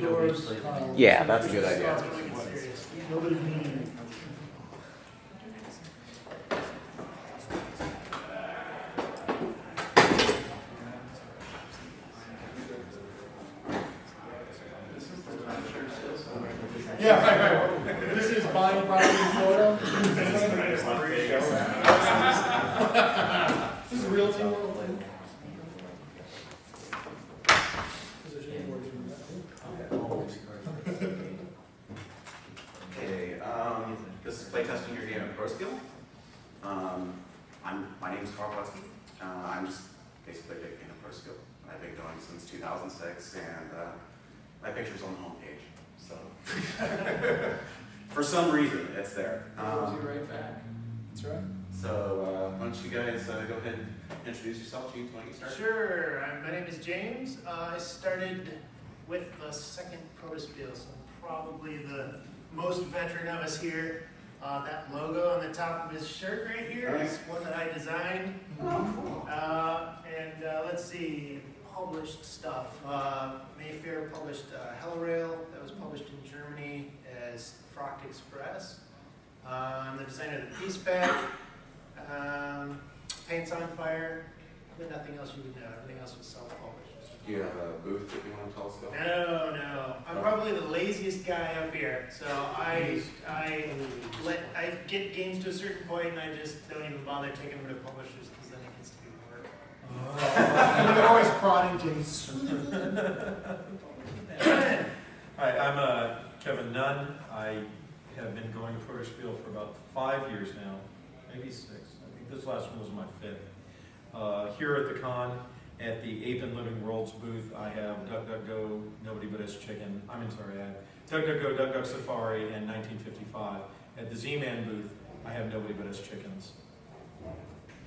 outdoors. Yeah, that's a good idea. Nobody can. Yeah, right. This is buying property in Florida. This is real team world. Okay, this is playtesting your game at Protospiel. My name is Carl Watsky. I'm just basically a big fan of Protospiel. I've been going since 2006, and my picture's on the homepage. So, for some reason, it's there. Right back. That's right. So, why don't you guys go ahead and introduce yourself? James, why don't you start? Sure. My name is James. I started with the second Protospiel, so I'm probably the most veteran of us here. That logo on the top of his shirt right here is one that I designed. Let's see, published stuff. Mayfair published Hellrail, that was published in Germany as Frocht Express. I'm the designer of the Peace Pack, Paints on Fire, but nothing else you would know. Everything else was self-published. Do you have a booth that you want to tell us about? No. I'm probably the laziest guy up here. So I get games to a certain point and I just don't even bother taking them to publishers because then it gets to be work. And you're always prodding James. Hi, I'm Kevin Nunn. I have been going to Protospiel for about 5 years now, maybe 6. I think this last one was my 5th. Here at the con, at the Ape and Living Worlds booth, I have DuckDuckGo, Nobody But Us Chicken. I have DuckDuckGo, Duck Duck Safari, and 1955. At the Z-Man booth, I have Nobody But Us Chickens.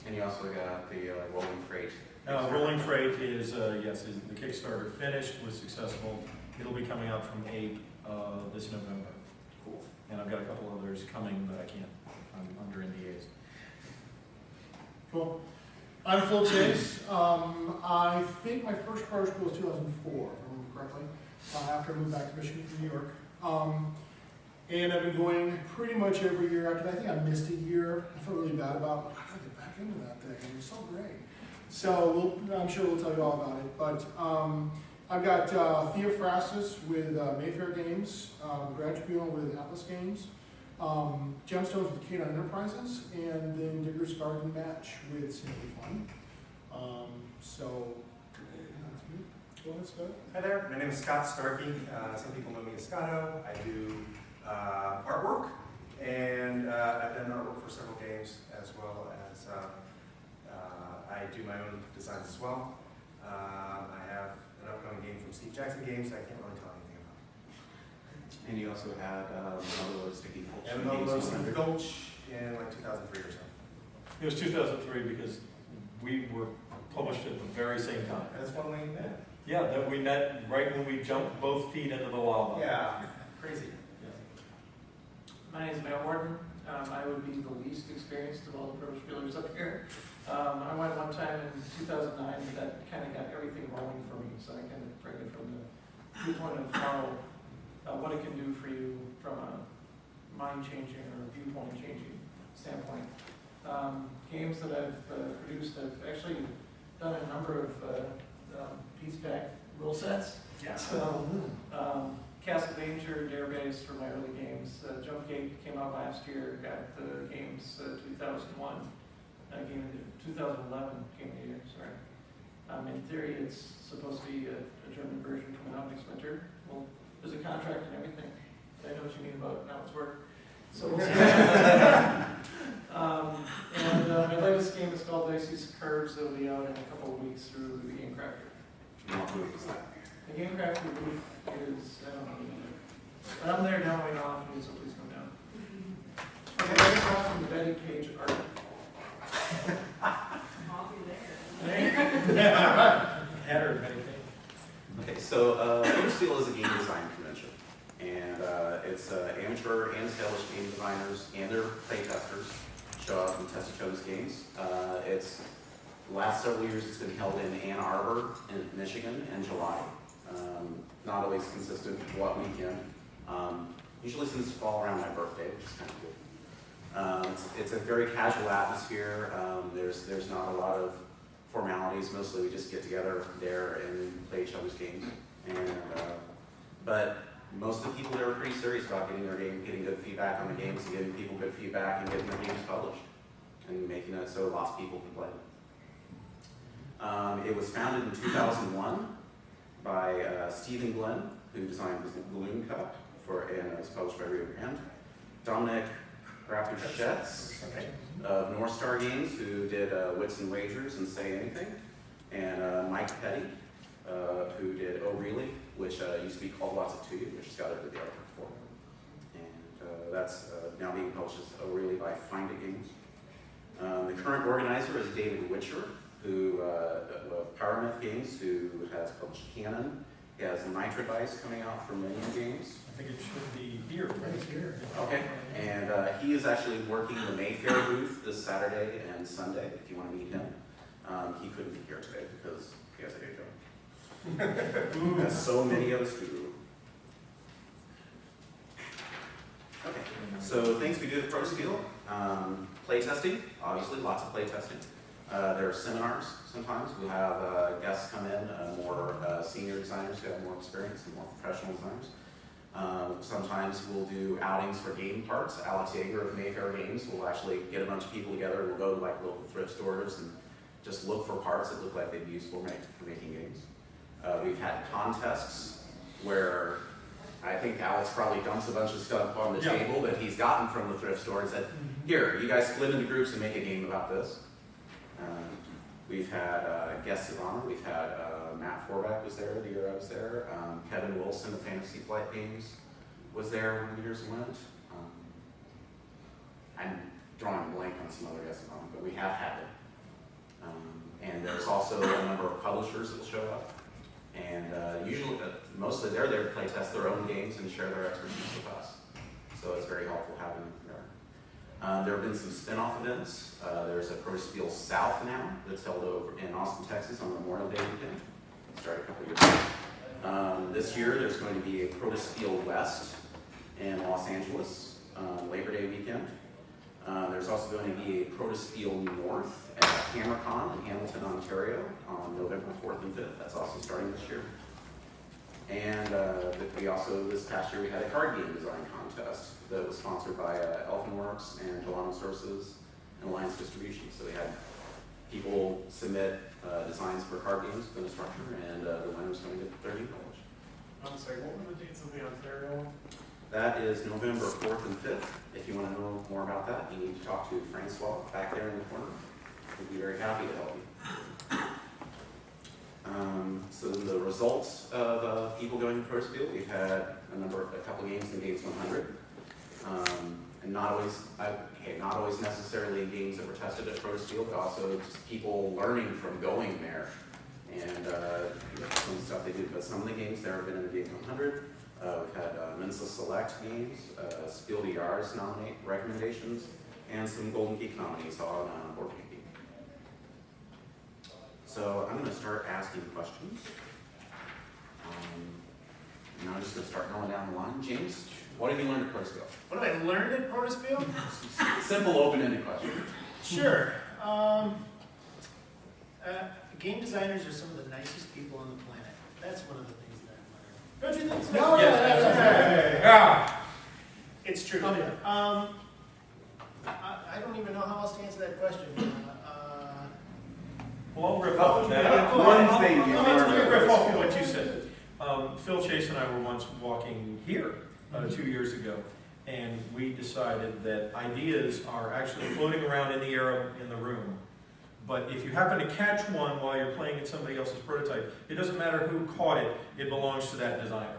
And you also got the Rolling Freight. Rolling Freight is, yes, the Kickstarter finished, was successful. It'll be coming out from Ape this November. Cool. And I've got a couple others coming, but I can't. I'm under NDAs. Cool. I'm Phil Chase. I think my first Protospiel was 2004, if I remember correctly, after I moved back to Michigan from New York. And I've been going pretty much every year after that. I think I missed a year. I felt really bad about it. How did I get back into that thing? It was so great. So I'm sure we'll tell you all about it. But I've got Theophrastus with Mayfair Games, Gradual with Atlas Games, Gemstones with K9 Enterprises, and then Digger's Garden Match with Simply Fun. Well, that's good. Hi there, my name is Scott Starkey. Some people know me as Scotto. I do artwork, and I've done artwork for several games, as well as I do my own designs as well. I have an upcoming game from Steve Jackson Games that I can't really tell anything about. And you also had another Sticky Gulch. And another Sticky Gulch in like 2003 or so. It was 2003 because we were published at the very same time. And that's when we met. Yeah, that we met right when we jumped both feet into the lava. Yeah, crazy. My name is Matt Warden. I would be the least experienced of all the Protospielers up here. I went one time in 2009, and that kind of got everything rolling for me. So I kind of bring it from the viewpoint of how, what it can do for you from a mind-changing or viewpoint-changing standpoint. Games that I've produced, I've actually done a number of Peace Pack rule sets. Yeah. So, Castle Danger, Darebase for my early games. Jumpgate came out last year, got the games 2001. Game in 2011 game of the year, sorry. In theory, it's supposed to be a German version coming out next winter. Well, there's a contract and everything. I know what you mean about now it's work. So we'll see. My latest game is called Dicey's Curves. It'll be out in a couple of weeks through the Game Crafter. What booth is that? The Game Crafter booth is, I don't know. But I'm there now way often, so please come down. Okay, let's talk from the Betty Page art. Header, anything. Okay, so Protospiel is a game design convention, and it's amateur and established game designers and their playtesters show up and test each other's games. It's the last several years it's been held in Ann Arbor, in Michigan, in July. Not always consistent what weekend. Usually seems to fall around my birthday, which is kind of cool. It's a very casual atmosphere. There's not a lot of formalities. Mostly we just get together there and play each other's games. But most of the people there are pretty serious about getting their game, getting good feedback on the games, and giving people good feedback, and getting their games published, and making it so lots of people can play. It was founded in 2001 by Stephen Glenn, who designed the Balloon Cup and it was published by Rio Grande. Dominic Rapuchetz of North Star Games, who did Wits and Wagers and Say Anything, and Mike Petty, who did Oh Really, which used to be called Lots of Two, which just got over the artwork for. And that's now being published as Oh Really by Find It Games. The current organizer is David Witcher, who of Power Myth Games, who has published Canon. He has Nitro Dice coming out for Minion Games. I think it should be here. Right here. Okay, and he is actually working the Mayfair booth this Saturday and Sunday, if you want to meet him. He couldn't be here today because he has a day job. As so many of us do. Okay, so things we do at Protospiel. Play testing, obviously, lots of play testing. There are seminars sometimes. We'll have guests come in, more senior designers who have more experience and more professional designers. Sometimes we'll do outings for game parts. Alex Yeager of Mayfair Games will actually get a bunch of people together. We'll go to like local thrift stores and just look for parts that look like they'd be useful for making games. We've had contests where I think Alex probably dumps a bunch of stuff on the table that he's gotten from the thrift store and said, here, you guys split into groups and make a game about this. We've had guests of honor. We've had Matt Forback was there the year I was there. Kevin Wilson of Fantasy Flight Games was there when the years went. I'm drawing a blank on some other guests of honor, but we have had it. And there's also a number of publishers that will show up. And usually, mostly they're there to play test their own games and share their expertise with us. So it's very helpful having them there. There have been some spin-off events. There's a Protospiel South now that's held over in Austin, Texas on Memorial Day weekend. Started a couple years ago. This year there's going to be a Protospiel West in Los Angeles, Labor Day weekend. There's also going to be a Protospiel North at HammerCon in Hamilton, Ontario on November 4th and 5th. That's also starting this year. And we also, this past year, we had a card game design contest that was sponsored by Elfinworks and Delano Sources and Alliance Distribution. So we had people submit designs for card games within a structure, and the winners going to get their game published. I'm sorry, what were the dates of the Ontario one? That is November 4th and 5th. If you want to know more about that, you need to talk to Francois back there in the corner. We'd be very happy to help you. So the results of people going to Protospiel, we've had a couple games in Games 100, and not always necessarily in games that were tested at Protospiel, but also just people learning from going there and some stuff they do. But some of the games there have been in the Games 100. We've had Mensa Select games, Spiel des Jahres recommendations, and some Golden Geek nominees on Board Game. So I'm going to start asking questions. And I'm just going to start going down the line. James, what have you learned at Protospiel? What have I learned at Protospiel? Simple, open-ended question. Sure. Game designers are some of the nicest people on the planet. That's one of the things that I've learned. Don't you think so? No, yeah. It's true. Oh, yeah. I don't even know how else to answer that question. Well, I'll riff off of that. One thing you Let me learned. riff off of what you said. Phil Chase and I were once walking here 2 years ago, and we decided that ideas are actually floating around in the air in the room. But if you happen to catch one while you're playing at somebody else's prototype, it doesn't matter who caught it, it belongs to that designer.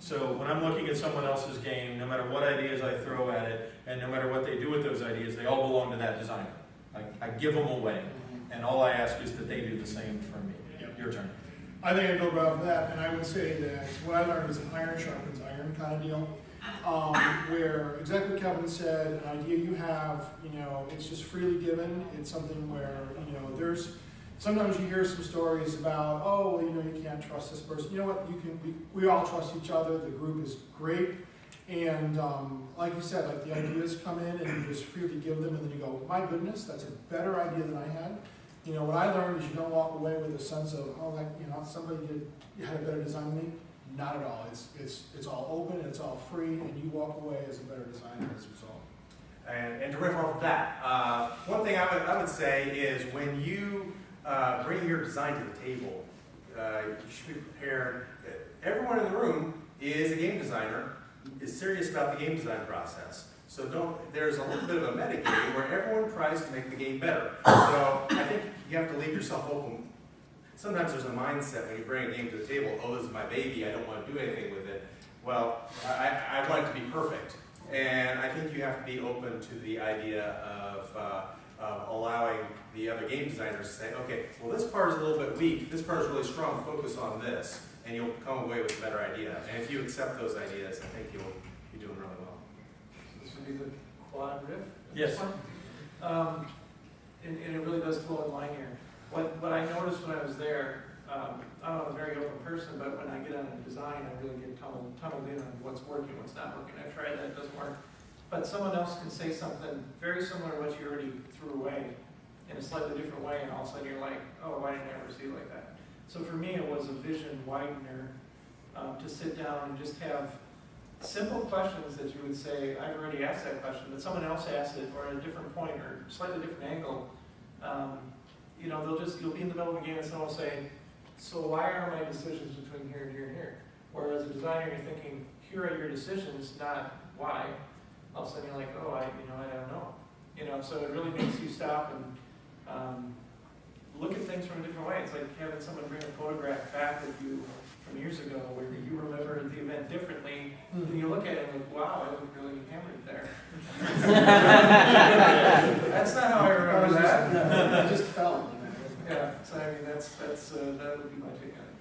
So when I'm looking at someone else's game, no matter what ideas I throw at it, and no matter what they do with those ideas, they all belong to that designer. I give them away, and all I ask is that they do the same for me. Your turn. I think I build right off of that, and I would say that what I learned is an iron sharpens iron kind of deal, where exactly what Kevin said, an idea you have, it's just freely given. It's something where, sometimes you hear some stories about, oh, well, you know, you can't trust this person. You know what, we all trust each other, the group is great, and like you said, like the ideas come in and you just freely give them, and then you go, my goodness, that's a better idea than I had. You know, what I learned is you don't walk away with a sense of, oh, like, you know, somebody had a better design than me. Not at all. It's all open, it's all free, and you walk away as a better designer as a result. And to riff off of that, one thing I would say is when you bring your design to the table, you should be prepared. Everyone in the room is a game designer, is serious about the game design process. So there's a little bit of a meta game where everyone tries to make the game better. So I think you have to leave yourself open. Sometimes there's a mindset when you bring a game to the table, oh, this is my baby, I don't want to do anything with it. Well, I want it to be perfect. And I think you have to be open to the idea of allowing the other game designers to say, okay, well, this part is a little bit weak, this part is really strong, focus on this, and you'll come away with a better idea. And if you accept those ideas, I think you'll be doing really well. This would be the quad riff? Yes. And it really does flow in line here. What I noticed when I was there, I'm a very open person, but when I get on a design, I really get tunneled in on what's working, what's not working. I've tried that, it doesn't work. But someone else can say something very similar to what you already threw away in a slightly different way, and all of a sudden you're like, oh, why didn't I ever see it like that? So for me, it was a vision widener to sit down and just have simple questions that you would say, I've already asked that question, but someone else asked it, or at a different point, or slightly different angle. You know, you'll be in the middle of a game and someone will say, so why are my decisions between here and here and here? Whereas a designer, you're thinking, here are your decisions, not why. All of a sudden you're like, oh, I don't know. You know, so it really makes you stop and look at things from a different way. It's like having someone bring a photograph back with you from years ago where you remember the event differently, and you look at it and like, wow, I look really hammered there. That's not how I remember that. No, I just fell. Yeah, so I mean, that would be my take on it.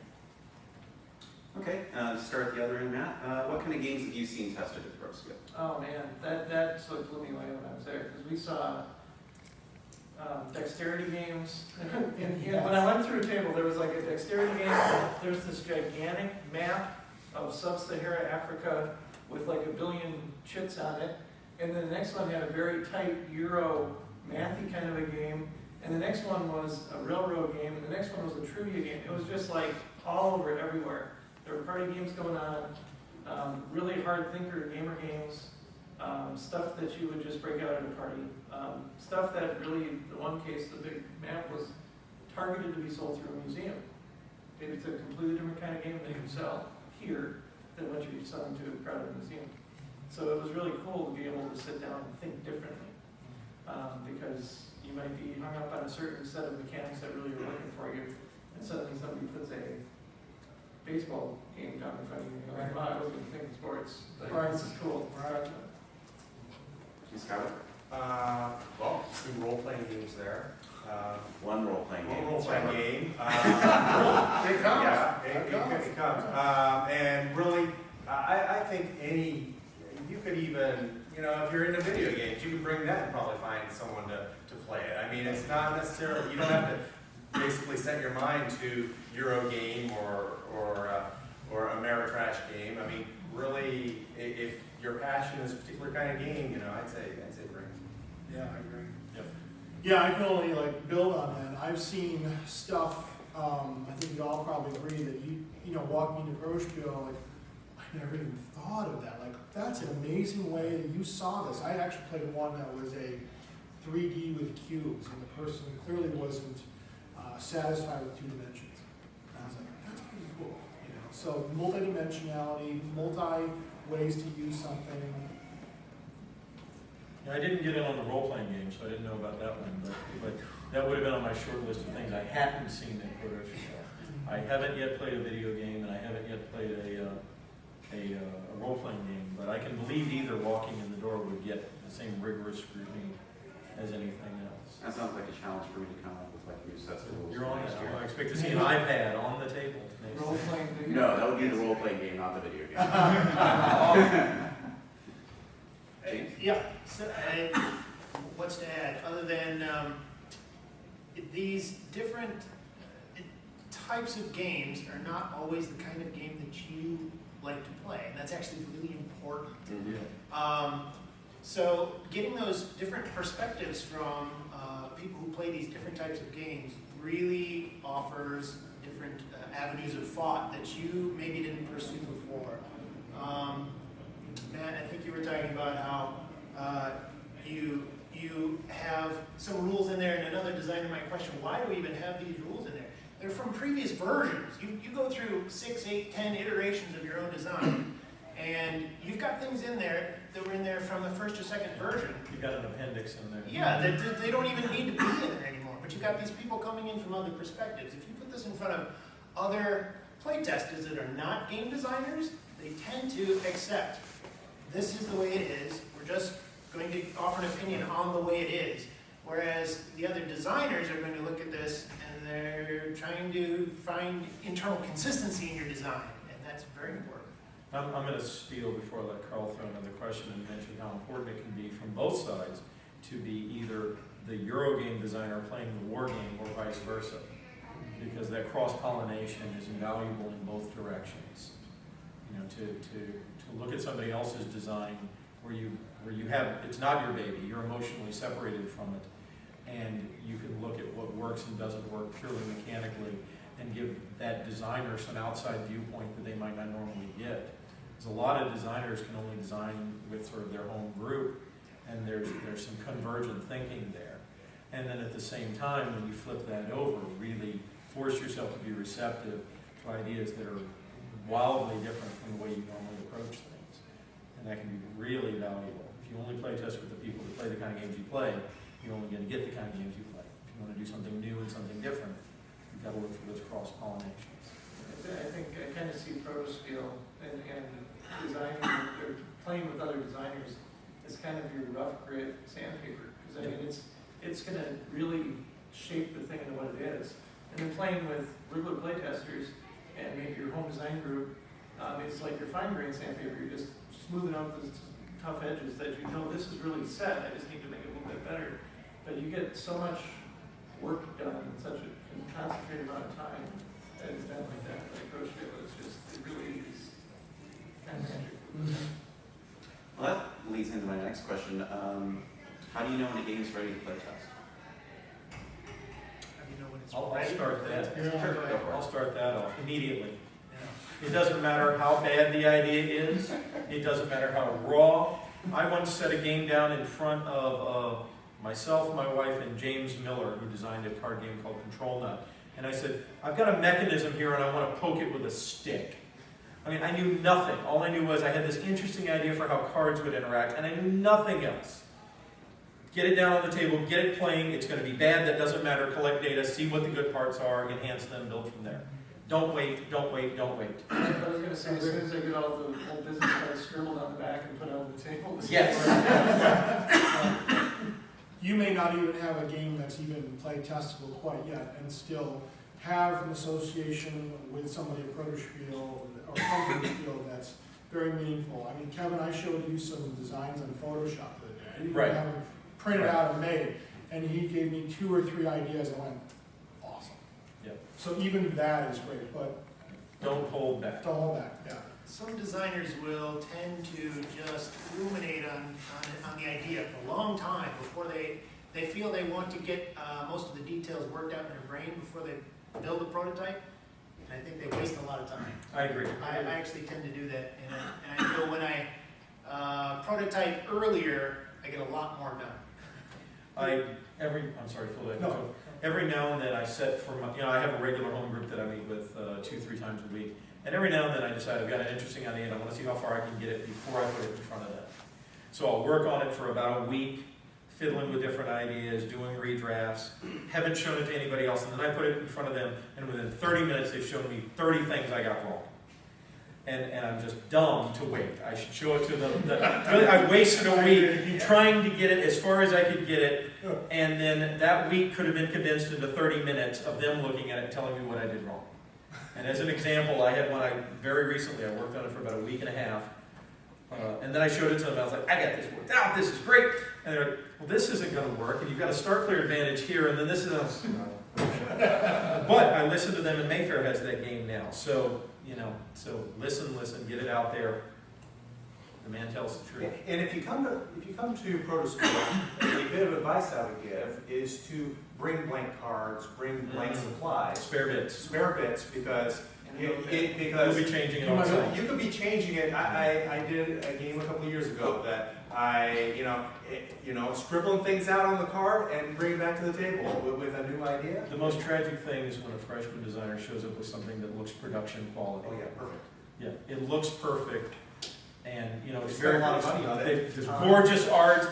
Okay, start at the other end, Matt. What kind of games have you seen tested at the Protospiel? Oh man, that's what blew me away when I was there, because we saw dexterity games. And when I went through a table, there was like a dexterity game. There's this gigantic map of sub-Saharan Africa with like 1 billion chits on it. And then the next one had a very tight Euro mathy kind of a game. And the next one was a railroad game. And the next one was a trivia game. It was just like all over it, everywhere. There were party games going on, really hard thinker gamer games, stuff that you would just break out at a party, stuff that really, the one case, the big map was targeted to be sold through a museum. Maybe it's a completely different kind of game that you can sell here than what you're selling to a crowded museum. So it was really cool to be able to sit down and think differently, because you might be hung up on a certain set of mechanics that really are working for you, and suddenly somebody puts a baseball game down in front of you, and you're like, wow, I wasn't thinking sports. Like, this is cool. Right. Skylar? Well, some role-playing games there. One role-playing game. One role-playing game. It comes. Yeah, it comes. And really, I think you could even, you know, if you're into video games, you could bring that and probably find someone to play it. I mean, it's not necessarily, you don't have to basically set your mind to Euro game or Ameritrash game. I mean, really, if your passion is a particular kind of game, you know, I'd say bring it. Yeah, I agree. Yep. Yeah, I can only like build on that. I've seen stuff. I think you all probably agree that you know, walking into Protospiel, like I never even thought of that. Like that's an amazing way that you saw this. I actually played one that was a 3D with cubes, and the person clearly wasn't satisfied with 2 dimensions. And I was like, that's pretty cool. You know, so multi-dimensionality, multi ways to use something. Yeah, I didn't get in on the role-playing game, so I didn't know about that one, but that would have been on my short list of things I hadn't seen at Protospiel. I haven't yet played a video game, and I haven't yet played a role-playing game, but I can believe either walking in the door would get the same rigorous scrutiny as anything else. That sounds like a challenge for me to come up with like new sets of rules. You're on next that. year. I expect to see an iPad on the table. Role-playing video. No, that would be the role-playing game, not the video game. James? Yeah, so, what's to add, other than, these different types of games are not always the kind of game that you like to play, and that's actually really important. So getting those different perspectives from people who play these different types of games really offers different avenues of thought that you maybe didn't pursue before. Matt, I think you were talking about how you have some rules in there, and another designer might question, why do we even have these rules in there? They're from previous versions. You go through 6, 8, 10 iterations of your own design, and you've got things in there that were in there from the first or second version. You've got an appendix in there. Yeah, that they don't even need to be in there anymore. But you've got these people coming in from other perspectives. If you put this in front of other playtesters that are not game designers, they tend to accept, this is the way it is. We're just going to offer an opinion on the way it is. Whereas the other designers are going to look at this and they're trying to find internal consistency in your design. And that's very important. I'm going to steal before I let Carl throw another question and mention how important it can be from both sides to be either the Eurogame designer playing the war game or vice versa. Because that cross-pollination is invaluable in both directions. You know, to look at somebody else's design where you have, it's not your baby, you're emotionally separated from it, and you can look at what works and doesn't work purely mechanically and give that designer some outside viewpoint that they might not normally get. Because a lot of designers can only design with sort of their own group, and there's some convergent thinking there. And then at the same time, when you flip that over, really force yourself to be receptive to ideas that are wildly different from the way you normally approach things. And that can be really valuable. If you only play test with the people that play the kind of games you play, you're only going to get the kind of games you play. If you want to do something new and something different, you've got to look for those cross-pollinations. I think I kind of see Protospiel and designing, or playing with other designers as kind of your rough grit sandpaper. Because I mean, it's going to really shape the thing into what it is. And then playing with regular playtesters and maybe your home design group, it's like your fine grain sandpaper. You're just smoothing out those tough edges that you know this is really set. I just need to make it a little bit better. But you get so much work done in such a concentrated amount of time at an event like that, like Protospiel. It really is kind of magic. Well, that leads into my next question. How do you know when a game is ready to play test? How do you know when it's I'll ready? start that. Yeah. Sure, go ahead. I'll start that off immediately. Yeah. It doesn't matter how bad the idea is. It doesn't matter how raw. I once set a game down in front of myself, my wife, and James Miller, who designed a card game called Control Nut. And I said, I've got a mechanism here and I want to poke it with a stick. I mean, I knew nothing. All I knew was I had this interesting idea for how cards would interact, and I knew nothing else. Get it down on the table, get it playing. It's going to be bad, that doesn't matter. Collect data, see what the good parts are, enhance them, build from there. Don't wait, don't wait, don't wait. I was going to say, as soon as I get all the whole business cards scribbled on the back and put on the table. Yes. You may not even have a game that's even play testable quite yet, and still have an association with somebody at Protospiel or Protospiel that's very meaningful. I mean, Kevin, I showed you some designs on Photoshop the other day. I didn't even have them printed out and made, and he gave me 2 or 3 ideas. I went, awesome. Yep. So even that is great, but Don't hold back. don't hold back. Yeah. Some designers will tend to just ruminate on the idea for a long time before they feel they want to get most of the details worked out in their brain before they build a prototype. And I think they waste a lot of time. I agree. I actually tend to do that, and I feel when I prototype earlier, I get a lot more done. I'm sorry, Phil. No. Every now and then I set for my, I have a regular home group that I meet with 2-3 times a week. And every now and then I decide I've got an interesting idea and I want to see how far I can get it before I put it in front of them. So I'll work on it for about a week, fiddling with different ideas, doing redrafts, haven't shown it to anybody else, and then I put it in front of them, and within 30 minutes they've shown me 30 things I got wrong. And I'm just dumb to wait. I should show it to them. Really, I wasted a week trying to get it as far as I could get it, and then that week could have been condensed into 30 minutes of them looking at it and telling me what I did wrong. And as an example, I had one very recently, I worked on it for about a week and a half. And then I showed it to them. I was like, I got this worked out. This is great. And they're like, well, this isn't going to work. And you've got a start clear advantage here. And then this is But I listened to them, and Mayfair has that game now. So, so listen, get it out there. The man tells the truth. And if you come to Protospiel, a bit of advice I would give is to bring blank cards, bring blank supplies, Spare bits. because You'll because be changing it all the time. you could be changing it. I did a game a couple of years ago that scribbling things out on the card and bring it back to the table with a new idea. The most tragic thing is when a freshman designer shows up with something that looks production quality. Oh yeah, perfect. Yeah, it looks perfect, and it's Spend very a lot of money on it. There's gorgeous art,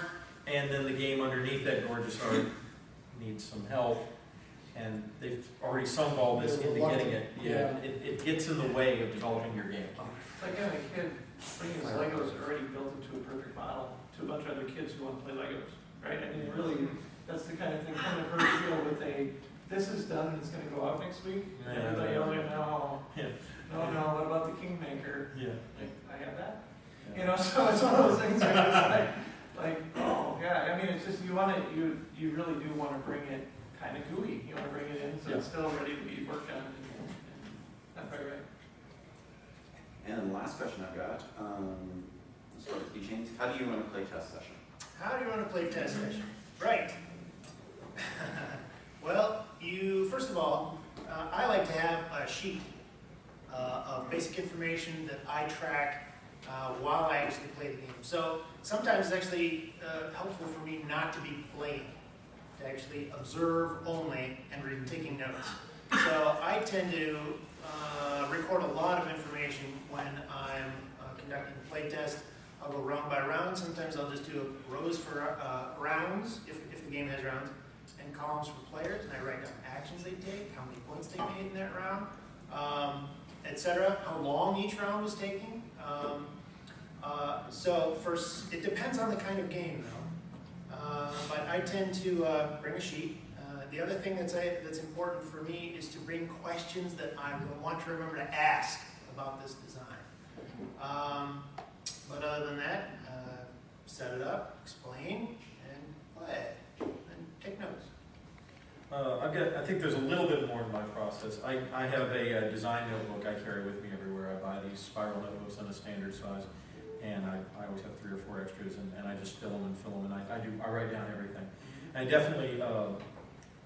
and then the game underneath that gorgeous art needs some help, and they've already sunk all this into getting it. Yeah, it gets in the way of developing your game. It's like having a kid bringing his Legos already built into a perfect model to a bunch of other kids who want to play Legos, right? I mean, really, that's the kind of thing coming to Protospiel with this is done and it's going to go out next week. And everybody else like, no, what about the Kingmaker? Yeah. Like, I have that. So it's one of those things where it's like, oh, yeah. I mean, it's just, you really do want to bring it kind of gooey. You want to bring it in so it's still ready to be worked on. That's very right. And the last question I've got, let's start with keychains. How do you run a playtest session? How do you run a playtest session? Right. Well, first of all, I like to have a sheet of basic information that I track while I actually play the game. So sometimes it's actually helpful for me not to be playing, to actually observe only and taking notes. So I tend to record a lot of information when I'm conducting a playtest. I'll go round by round. Sometimes I'll just do rows for rounds, if the game has rounds, and columns for players, and I write down actions they take, how many points they made in that round, etc., how long each round was taking. So first, it depends on the kind of game, though. But I tend to bring a sheet. The other thing that's important for me is to bring questions that I will want to remember to ask about this design. But other than that, set it up, explain, and play, and take notes. I think there's a little bit more in my process. I have a design notebook I carry with me everywhere. I buy these spiral notebooks on a standard size, and I always have 3 or 4 extras, and I just fill them, and I write down everything. And I definitely,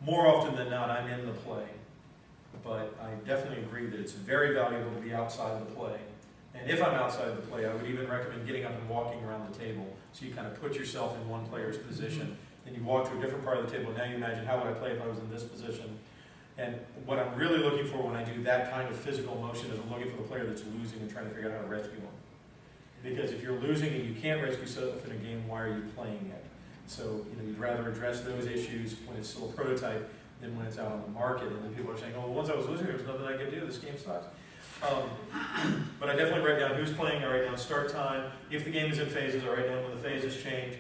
more often than not, I'm in the play, but I definitely agree that it's very valuable to be outside the play. And if I'm outside the play, I would even recommend getting up and walking around the table, so you kind of put yourself in one player's position. Then you walk to a different part of the table. Now you imagine, how would I play if I was in this position? And what I'm really looking for when I do that kind of physical motion is I'm looking for the player that's losing and trying to figure out how to rescue them. Because if you're losing and you can't rescue yourself in a game, why are you playing it? So you'd rather address those issues when it's still a prototype than when it's out on the market. And then people are saying, oh, well, once I was losing, there was nothing I could do. This game sucks. But I definitely write down who's playing. I write down start time. If the game is in phases, I write down when the phases change.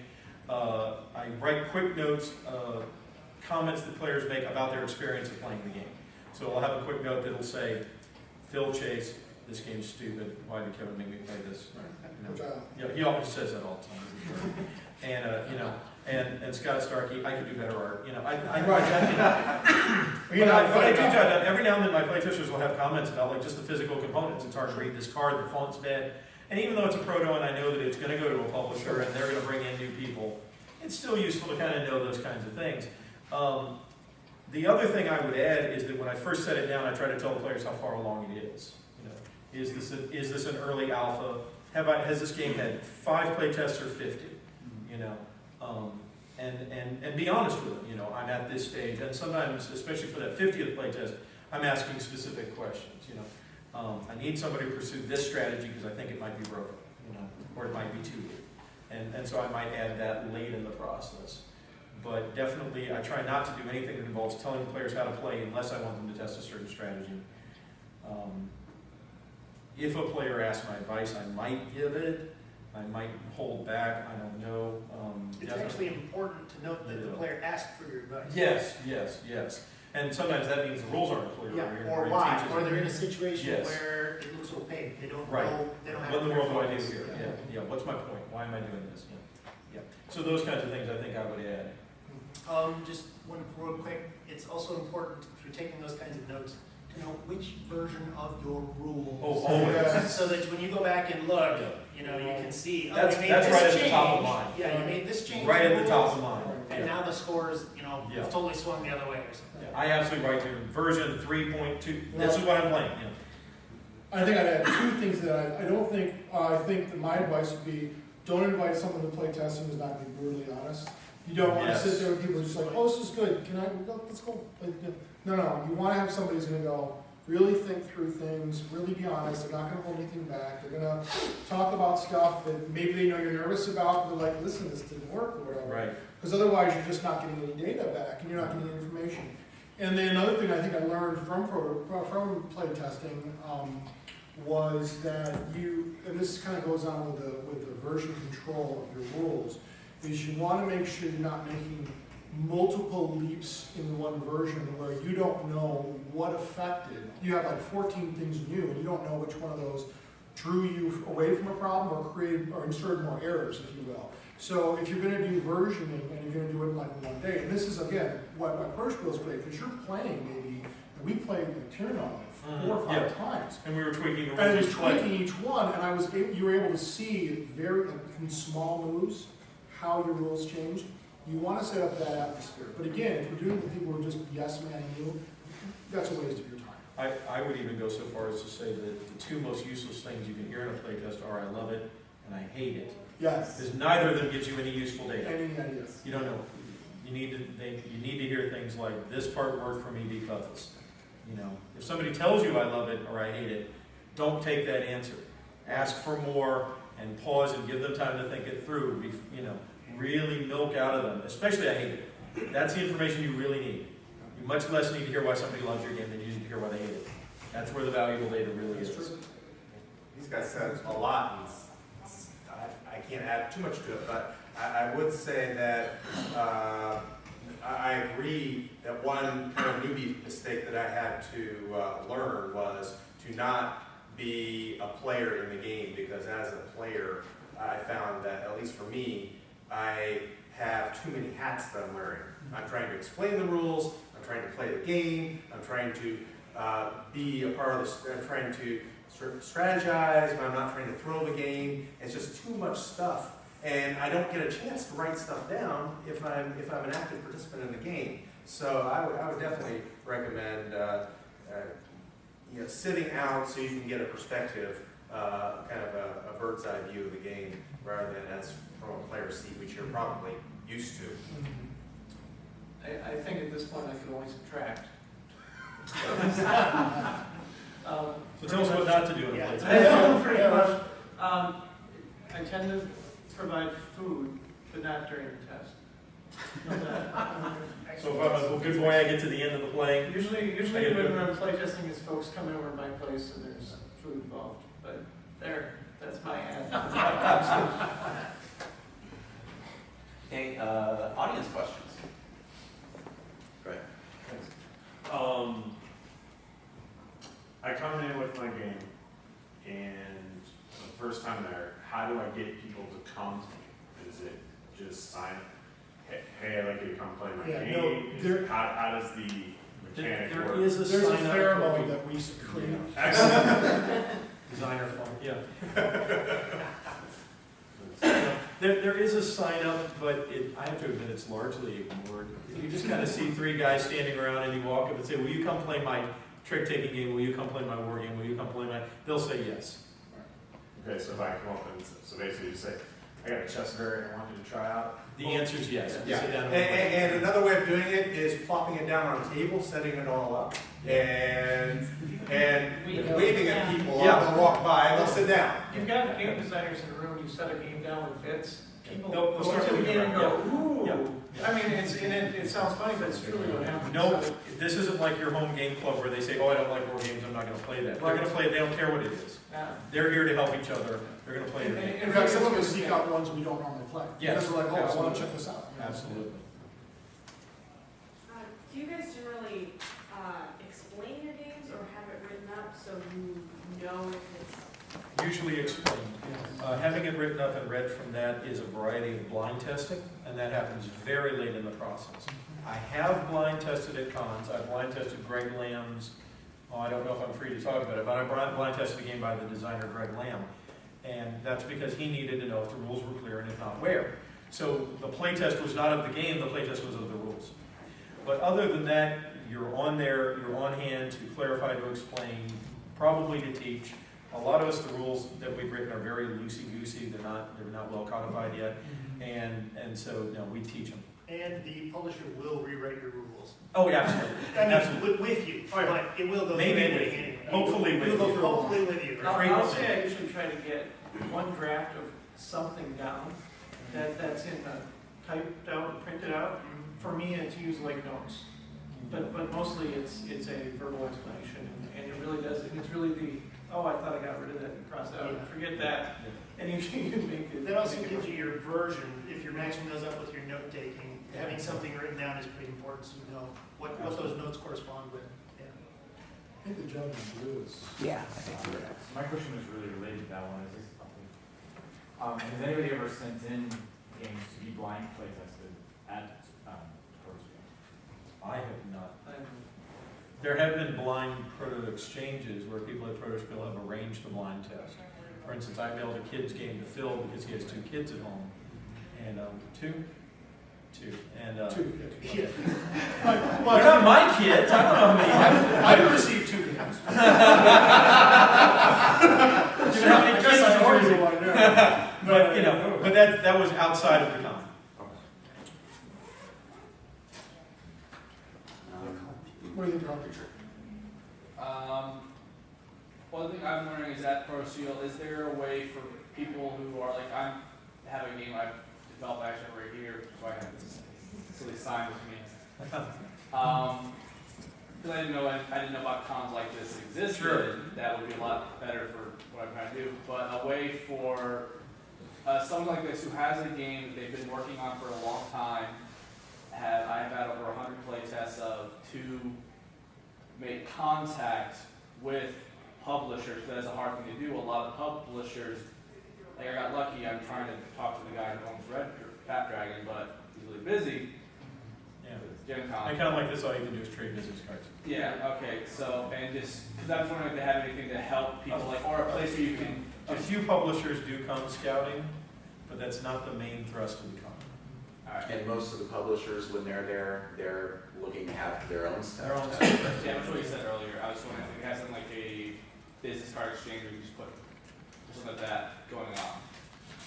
I write quick notes, comments that players make about their experience of playing the game. So I'll have a quick note that'll say, Phil Chase, this game's stupid. Why did Kevin make me play this? He always says that all the time. And and Scott Starkey, I could do better art. I write that. But I do jot down. Every now and then my playtesters will have comments about just the physical components. It's hard to read this card, the font's bad. And even though it's a proto and I know that it's going to go to a publisher and they're going to bring in new people, it's still useful to kind of know those kinds of things. The other thing I would add is that when I first set it down, I try to tell the players how far along it is. Is this an early alpha? Has this game had 5 playtests or 50? And be honest with them. I'm at this stage, and sometimes, especially for that 50th playtest, I'm asking specific questions. I need somebody to pursue this strategy because I think it might be broken, or it might be too late. And so I might add that late in the process. But definitely, I try not to do anything that involves telling the players how to play unless I want them to test a certain strategy. If a player asks my advice, I might give it. I might hold back. I don't know. It's actually important to note that the player asked for your advice. Yes. And sometimes that means the rules aren't clear. Yeah, or or it why, teaches or them. they're in a situation Yes. where it looks opaque, they don't Right. know, they don't have. What in the world do I do focus. here? Yeah, what's my point? Why am I doing this? Yeah. So those kinds of things I think I would add. Just one real quick, it's also important, if you're taking those kinds of notes, to know which version of your rules. Oh, always. So that when you go back and look, Yeah. you know, you can see, oh, That's- you made that's this right at the change. top of mind. Yeah, you made this change. Right in at the top rules, of mind. And Yeah. now the scores, you know, Yeah. have totally swung the other way or something. Yeah. I absolutely write here, version 3.2, this is what I'm playing, you know. I think I'd add two things that I don't think, I think that my advice would be, don't invite someone to play testing who's not going to be brutally honest. You don't want to Yes. sit there with people just like, oh, this is good, can I, let's go. Like, no, you want to have somebody who's going to go, really think through things, really be honest, they're not going to hold anything back, they're going to talk about stuff that maybe they know you're nervous about, but they're like, listen, this didn't work or whatever. Right. Because otherwise you're just not getting any data back and you're not getting any information. And then another thing I think I learned from play testing was that and this kind of goes on with the version control of your rules, is you want to make sure you're not making multiple leaps in one version where you don't know what affected. You have like 14 things new and you don't know which one of those drew you away from a problem or created or inserted more errors, if you will. So if you're going to do versioning and you're going to do it in like one day, and this is again why Protospiel is great, because you're playing maybe, and we played the turn on it 4 or 5 times. And we were tweaking the And it rules was each play. tweaking each one, and you were able to see very in small moves how your rules changed. You want to set up that atmosphere. But again, if you're doing it with people who are just yes-manning you, that's a waste of your time. I would even go so far as to say that the two most useless things you can hear in a playtest are I love it and I hate it. Yes. Because neither of them gives you any useful data. Any ideas? You don't know. You need to hear things like this part worked for me because. You know, if somebody tells you I love it or I hate it, don't take that answer. Ask for more and pause and give them time to think it through. You know, really milk out of them, especially I hate it. That's the information you really need. You much less need to hear why somebody loves your game than you need to hear why they hate it. That's where the valuable data really is. These guys said a lot, and I can't add too much to it, but I would say that I agree that one kind of newbie mistake that I had to learn was to not be a player in the game, because as a player, I found that, at least for me, I have too many hats that I'm wearing. I'm trying to explain the rules, I'm trying to play the game, I'm trying to be a part of this, I'm trying to sort of strategize, but I'm not trying to throw the game. It's just too much stuff. And I don't get a chance to write stuff down if I'm an active participant in the game. So I would definitely recommend sitting out so you can get a perspective, kind of a bird's eye view of the game, rather than as from a player's seat, which you're probably used to. I think at this point I could only subtract. So tell us what not to do in a Yeah. playtest. Pretty much. I tend to provide food, but not during the test. So if I'm a good boy, I get to the end of the play. Usually when I'm playtesting, is folks come over to my place and there's food involved. But that's my ad. Okay, audience questions. Go ahead. I come in with my game, and the first time there, how do I get people to come to me? Is it just sign, hey, I'd like you to come play my Yeah, game? no, How does the mechanic There work? is a There's a sign up. pheromone that we create. Excellent. Designer fun, yeah. There is a sign up, but I have to admit it's largely ignored. If you just kind of see 3 guys standing around and you walk up and say, will you come play my trick-taking game, will you come play my war game, will you come play my, they'll say yes. Okay, so if I come up and, so basically you say, I got a chess variant I want you to try out. The answer is yes. You Yeah, sit down and play. and another way of doing it is plopping it down on a table, setting it all up, and waving at people Yeah. they'll walk by, they'll sit down. You've got game designers in the room, you set a game down with bits. People They'll go start into the moving game and around. go, ooh. Yeah. I mean, it sounds funny, but it's truly what happens. No, So, this isn't like your home game club where they say, oh, I don't like war games, I'm not going to play that. They're going to play it, they don't care what it is. They're here to help each other, they're going to play it. In fact, some of us seek out ones we don't normally play. Yes, Because we're like, oh, I want absolutely. to check this out. Absolutely. Do you guys generally know if it's? Usually explained. Having it written up and read from that is a variety of blind testing, and that happens very late in the process. I have blind tested at cons. I blind tested Greg Lamb's, I don't know if I'm free to talk about it, but I blind tested a game by the designer Greg Lamb. And that's because he needed to know if the rules were clear and if not, where. So the playtest was not of the game, the playtest was of the rules. But other than that, you're on there, you're on hand to clarify, to explain, probably to teach. A lot of us, the rules that we've written are very loosey-goosey, they're not well codified yet, and so, no, we teach them. And the publisher will rewrite your rules. Oh, yeah, absolutely. I mean, Absolutely. with you, but it will go through Maybe editing with you. anyway. Hopefully with you. Hopefully with you. I'll say I usually try to get one draft of something down that's in typed out, printed out. For me, it's usually like notes, but mostly it's a verbal explanation, and it really does. And it's really the I thought I got rid of that and crossed out. Yeah. Forget that, and usually you can make it. That also gives you your version. If you're matching those up with your note taking, having something written down is pretty important, so you know what those notes correspond with. Yeah. I think the judge is Lewis. Yeah, I think you're right. My question was really related to that one. Is this has anybody ever sent in games to be blind play tested at Protospiel? I have not. There have been blind proto exchanges where people at Protospiel have arranged a blind test. For instance, I mailed a kid's game to Phil because he has 2 kids at home. And two. And Yeah. they're not my kids. I don't know how many. I've received 2 games. Do you know how many kids I are know yours? one, yeah. But that was outside of the con. What do you think, Rob? One thing I'm wondering is at Protospiel, is there a way for people who are like, I have a game I've developed actually right here, so I have this silly sign with me. Because I didn't know about cons like this existed. Sure. That would be a lot better for what I'm trying to do. But a way for someone like this who has a game that they've been working on for a long time, I have had over 100 play tests of, to make contact with publishers. That is a hard thing to do. A lot of publishers, like I got lucky, I'm trying to talk to the guy who owns Fat Dragon, but he's really busy. Yeah. Gen Con. I kind of like this. All you can do is trade business cards. Yeah, okay, so, and just, because I was wondering if they have anything to help people, like, or a place where you can, A few publishers do come scouting, but that's not the main thrust of the con. alright. And most of the publishers, when they're there, they're looking to have their own stuff. Their own tested. Yeah, that's what you said earlier, I was wondering if we have something like a business card exchange where you just put something like that going on.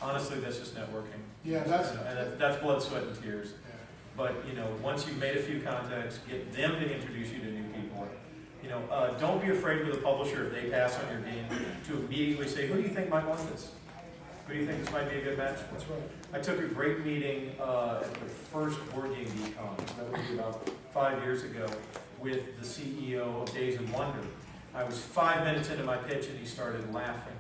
Honestly, that's just networking. Yeah, that's. And that's blood, sweat, and tears. But, once you've made a few contacts, get them to introduce you to new people. Don't be afraid with a publisher if they pass on your game to immediately say, who do you think might want this? Who do you think this might be a good match for? That's right. I took a great meeting at the first Board Game Geek Con, that would be about 5 years ago, with the CEO of Days of Wonder. I was 5 minutes into my pitch and he started laughing.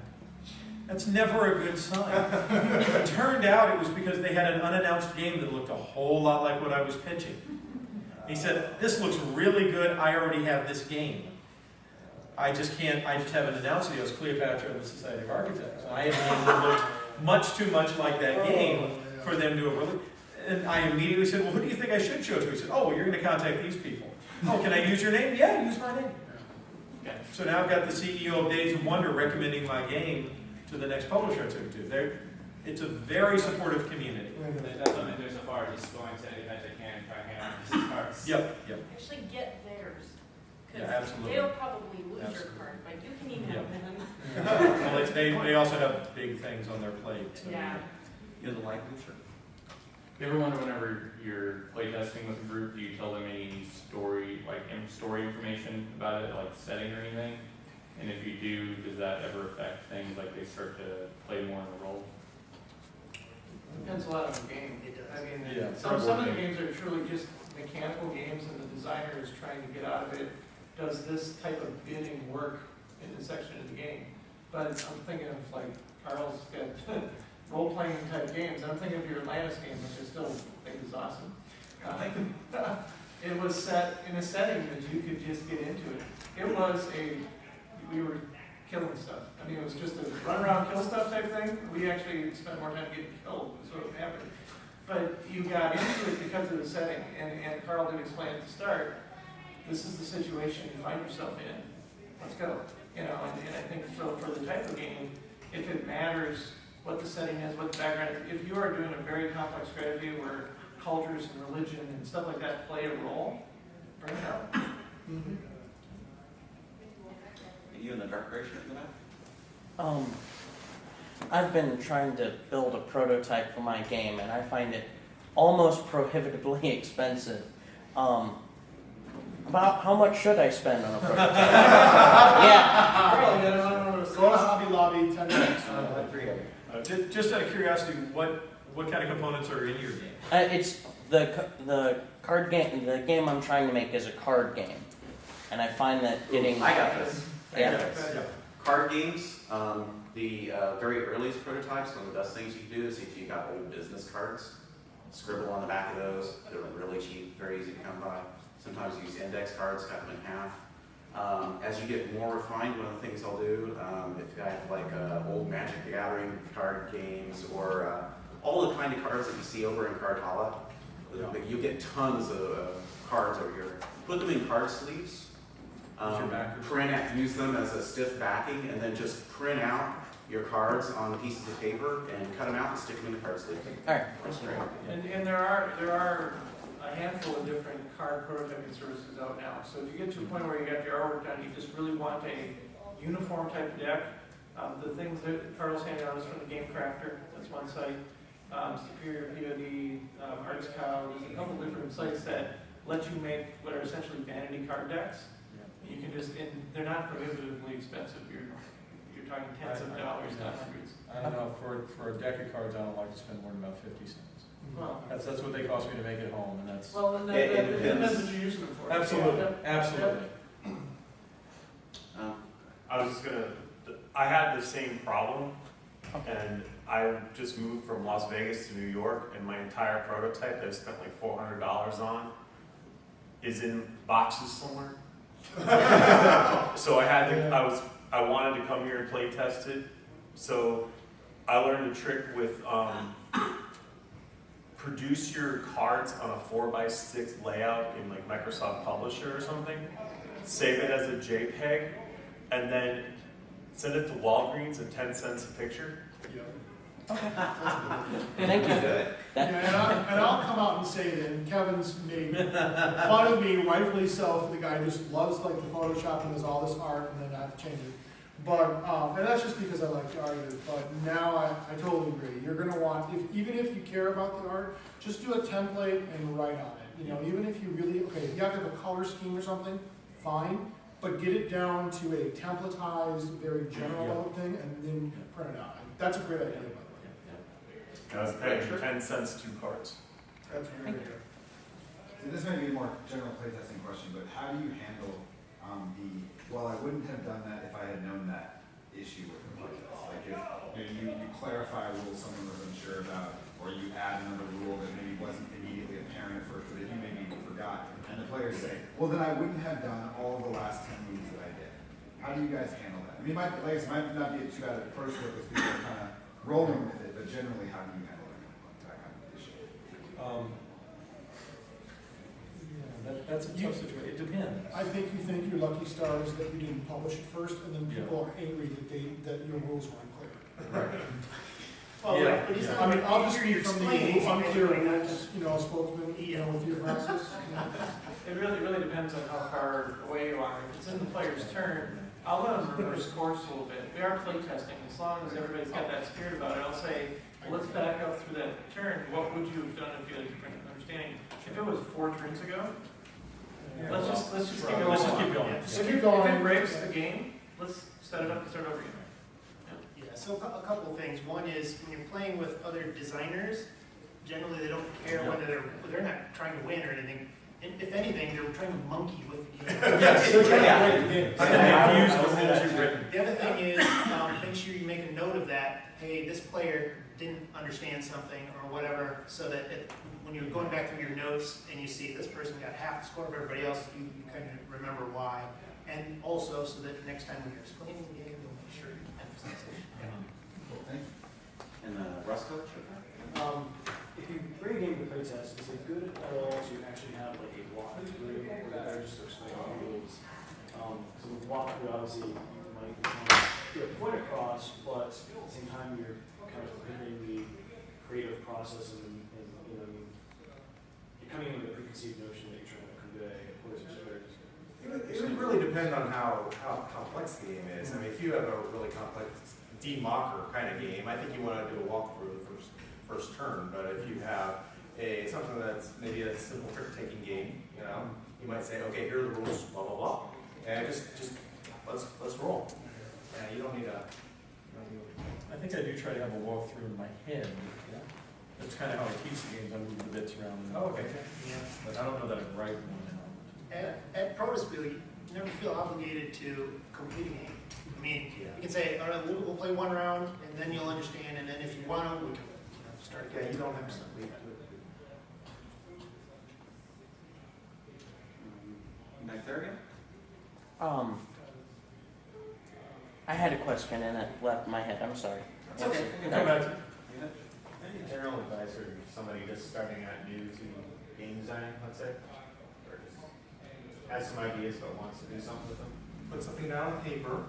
That's never a good sign. It turned out it was because they had an unannounced game that looked a whole lot like what I was pitching. He said, this looks really good, I already have this game. I just haven't announced it. It was Cleopatra and the Society of Architects. And I had a game that looked much too much like that game for them to have really... And I immediately said, well, who do you think I should show it to? He said, oh, well, you're going to contact these people. Oh, can I use your name? Yeah, use my name. Okay. So now I've got the CEO of Days of Wonder recommending my game to the next publisher I took it to. It's a very supportive community. That's what I'm doing so far, just going to any event I can and trying to hand out business cards. Yep. Actually get theirs. Yeah, absolutely. They'll probably lose Absolutely. your card, but you can email them. Well, they also have big things on their plate. So. Yeah. You're the light booster. You ever wonder whenever you're playtesting with a group, do you tell them any story information about it, like setting or anything? And if you do, does that ever affect things like they start to play more in the role? Depends a lot on the game. It does. I mean, Yeah, some board of the game. games are truly just mechanical games, and the designer is trying to get out of it. Does this type of bidding work in this section of the game? But I'm thinking of like Carl's got role-playing type games. I'm thinking of your Atlantis game, which I still think is awesome. It was set in a setting that you could just get into it. We were killing stuff. I mean, it was just a run around, kill stuff type thing. We actually spent more time getting killed, is what happened. But you got into it because of the setting, and Carl did explain at the start, this is the situation you find yourself in. Let's go. You know, and I think so for the type of game, if it matters what the setting is, what the background is, if you are doing a very complex strategy where cultures and religion and stuff like that play a role, bring it out. Mhm. You in the dark gray shirt in the back? I've been trying to build a prototype for my game, and I find it almost prohibitively expensive. About how much should I spend on a prototype? Yeah. Carl, you gotta Go to Hobby Lobby, 10 minutes. Just out of curiosity, what kind of components are in your game? It's the card game. The game I'm trying to make is a card game, and I find that getting. I got this. Yeah. Yeah. Card games, the very earliest prototypes, one of the best things you can do is if you got old business cards, scribble on the back of those. They're really cheap, very easy to come by. Sometimes use index cards, cut them in half. As you get more refined, one of the things I'll do, if I have like old Magic the Gathering card games or all the kind of cards that you see over in Card Hala, like you get tons of cards over here. Put them in card sleeves. Print out, use them as a stiff backing, and then just print out your cards on pieces of paper and cut them out and stick them in the card sleeve. All right. That's great. And there are a handful of different card prototyping services out now. So if you get to a point where you got your artwork done, you just really want a uniform type of deck. The things that Carl's handing out is from the Game Crafter. That's one site. Superior POD, Arts Cow. There's a couple different sites that let you make what are essentially vanity card decks. You can just, and they're not prohibitively expensive. You're talking tens of dollars, not hundreds. I don't know, for a deck of cards, I don't like to spend more than about 50 cents. Well, That's what they cost me to make it home, and that's. well, and It that depends. depends what you're using them for. Absolutely, Yep. absolutely. I was just gonna, I had the same problem, and I just moved from Las Vegas to New York, and my entire prototype that I spent like $400 on is in boxes somewhere. So I had to, I wanted to come here and play test it, so I learned a trick with produce your cards on a 4x6 layout in like Microsoft Publisher or something, save it as a JPEG, and then send it to Walgreens at 10 cents a picture. Thank you. And I'll come out and say that Kevin's made fun of me, rightfully so, for the guy who just loves like the Photoshop and does all this art and then I have to change it. But, and that's just because I like the art of it, but now I totally agree. You're gonna want, even if you care about the art, just do a template and write on it. You know, even if you really, okay, if you have to have a color scheme or something, fine, but get it down to a templatized, very general thing and then print it out. That's a great idea, by the way. I was paying 10 cents 2 cards. That's very good. So this may be a more general playtesting question, but how do you handle well, I wouldn't have done that if I had known that issue with the playtest. Like if you clarify a rule someone was unsure about, or you add another rule that maybe wasn't immediately apparent at first, but that you maybe forgot, and the players say, well then I wouldn't have done all of the last 10 moves that I did. How do you guys handle that? I mean, like I said, might not be too bad at first because people are kind of rolling with it, but generally how do you handle that kind of issue? That's a tough situation. It depends. I think you think your lucky stars that you didn't publish it first, and then people are angry that your rules were unclear. Right. Well, Yeah. like, but he's not, I mean, I'll just you're read from explaining the unclear something like rules, you know, spokesman, you know, with your glasses. It really depends on how far away you are. If it's in the player's turn, I'll let them reverse course a little bit. We are play testing. As long as everybody's got that spirit about it, I'll say, well, let's back up through that turn. What would you have done if you had a different understanding? If it was 4 turns ago, let's just keep going. Let's just keep going. Just keep going. If it breaks the game, let's set it up and start over again. Yeah, so a couple of things. One is when you're playing with other designers, generally they don't care whether they're not trying to win or anything. And if anything, they're trying to monkey with the game. Yes, they're trying to break the game. I use the rules you've written. The other thing is make sure you make a note of that. Hey, this player didn't understand something or whatever, so that when you're going back through your notes and you see this person got half the score of everybody else, you kind of remember why. And also so that next time when you're explaining the game, you'll make And Russ coach? If you bring a game to playtest, is it good at all to actually have like a walkthrough where the players are explaining rules? So with walkthrough, obviously, you might get a point across, but at the same time, you're kind of prohibiting the creative process and you know, you're coming in with a preconceived notion that you're trying to convey, opposed to just It would really depend on how complex the game is. I mean, if you have a really complex democker kind of game, I think you want to do a walkthrough the first turn. But if you have something that's maybe a simple trick-taking game, you know, you might say, okay, here are the rules, blah blah blah, and just let's roll. Yeah, you don't need a. I think I do try to have a walkthrough in my head. Yeah. That's kind of how I teach the games. I move the bits around. Oh, okay. Yeah. But I don't know that I write one. At Protospiel, you never feel obligated to complete a game. I mean, you can say, all right, we'll play one round, and then you'll understand, and then if you want to, we can start again. Yeah, you don't have to leave. Back there again? I had a question and it left my head. I'm sorry. That's okay. Come back to Any general advice for somebody just starting out new to game design, let's say? Or just has some ideas but wants to do something with them? Put something down on paper.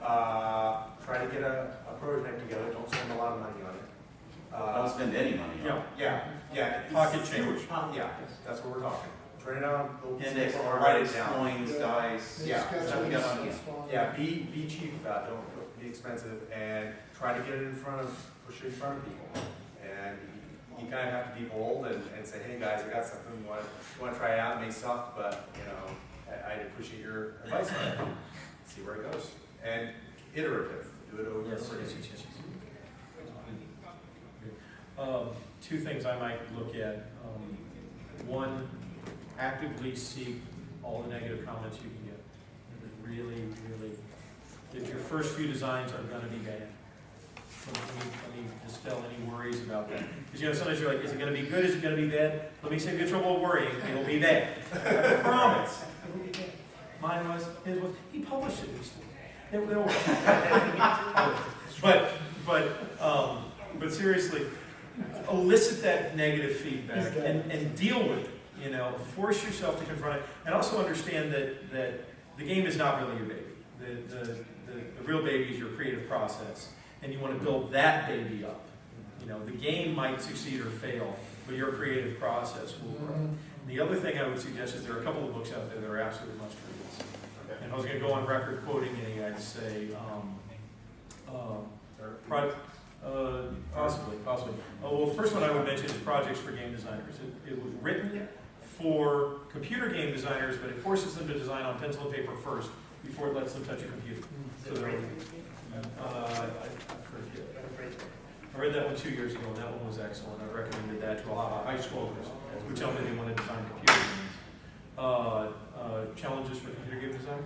Try to get a prototype together. Don't spend a lot of money on it. Don't spend any money on it. Yeah. Pocket change. Yeah, that's what we're talking. Turn it on. Index write cards, it down. coins, dice. Yeah. Stuff you got on hand. Yeah, be cheap about it. Don't be expensive, and try to get it in front of, push it in front of people. And you kind of have to be bold and say, hey guys, I got something. You want to try it out? It may suck, but you know, I'd appreciate your advice on it. See where it goes. And iterative. Do it over and over again. Two things I might look at. One, actively seek all the negative comments you can get. Really, if your first few designs are going to be bad, let me dispel any worries about that. Because you know, sometimes you're like, is it going to be good? Is it going to be bad? Let me save you trouble worrying. It'll be bad. I promise. It'll be bad. Mine was, his was, he published it. But seriously, elicit that negative feedback and deal with it. You know, force yourself to confront it, and also understand that the game is not really your baby. The real baby is your creative process, and you want to build that baby up. You know, the game might succeed or fail, but your creative process will grow. The other thing I would suggest is there are a couple of books out there that are absolutely must reads. And I was going to go on record quoting any. I'd say possibly. Well, the first one I would mention is Projects for Game Designers. It was written for computer game designers, but it forces them to design on pencil and paper first before it lets them touch a computer. So I read that one 2 years ago, and that one was excellent. I recommended that to a lot of high schoolers who tell me they want to design computer games. Challenges for computer game design?